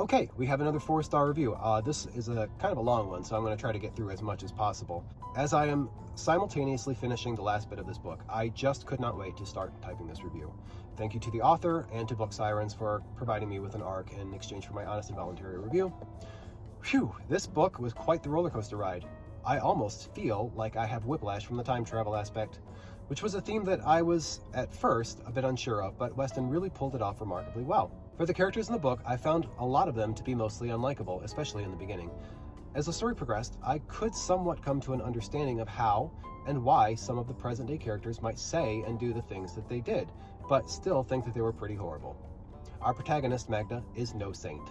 Okay, we have another 4-star review. This is a kind of a long one, so I'm going to try to get through as much as possible. As I am simultaneously finishing the last bit of this book, I just could not wait to start typing this review. Thank you to the author and to Book Sirens for providing me with an ARC in exchange for my honest and voluntary review. Phew, this book was quite the roller coaster ride. I almost feel like I have whiplash from the time travel aspect, which was a theme that I was, at first, a bit unsure of, but Weston really pulled it off remarkably well. For the characters in the book, I found a lot of them to be mostly unlikable, especially in the beginning. As the story progressed, I could somewhat come to an understanding of how and why some of the present-day characters might say and do the things that they did, but still think that they were pretty horrible. Our protagonist, Magda, is no saint.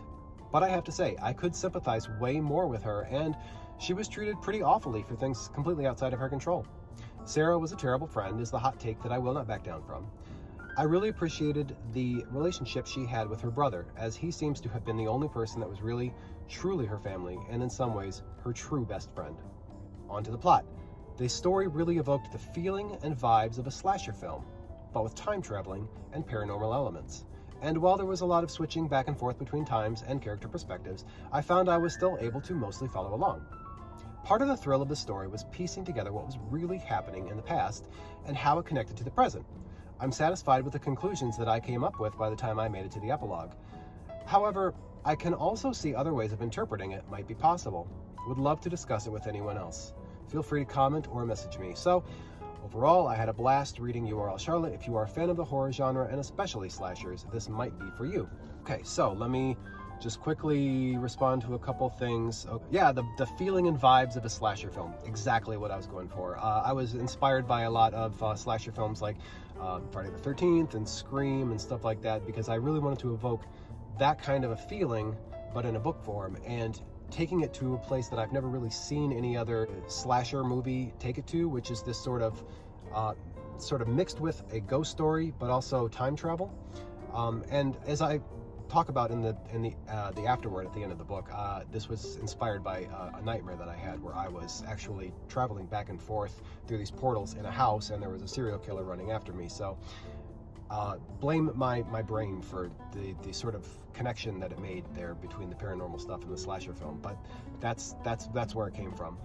But I have to say, I could sympathize way more with her, and she was treated pretty awfully for things completely outside of her control. Sarah was a terrible friend, is the hot take that I will not back down from. I really appreciated the relationship she had with her brother, as he seems to have been the only person that was really, truly her family, and in some ways, her true best friend. On to the plot. The story really evoked the feeling and vibes of a slasher film, but with time traveling and paranormal elements. And while there was a lot of switching back and forth between times and character perspectives, I found I was still able to mostly follow along. Part of the thrill of the story was piecing together what was really happening in the past and how it connected to the present. I'm satisfied with the conclusions that I came up with by the time I made it to the epilogue. However, I can also see other ways of interpreting it might be possible. Would love to discuss it with anyone else. Feel free to comment or message me. So, overall, I had a blast reading You Are All Charlotte. If you are a fan of the horror genre, and especially slashers, this might be for you. Okay, so let me just quickly respond to a couple things. Oh, yeah, the feeling and vibes of a slasher film. Exactly what I was going for. I was inspired by a lot of slasher films like Friday the 13th and Scream and stuff like that, because I really wanted to evoke that kind of a feeling, but in a book form, and taking it to a place that I've never really seen any other slasher movie take it to, which is this sort of mixed with a ghost story, but also time travel. And as I talk about in the afterword at the end of the book, this was inspired by a nightmare that I had where I was actually traveling back and forth through these portals in a house, and there was a serial killer running after me. So blame my brain for the sort of connection that it made there between the paranormal stuff and the slasher film, but that's where it came from.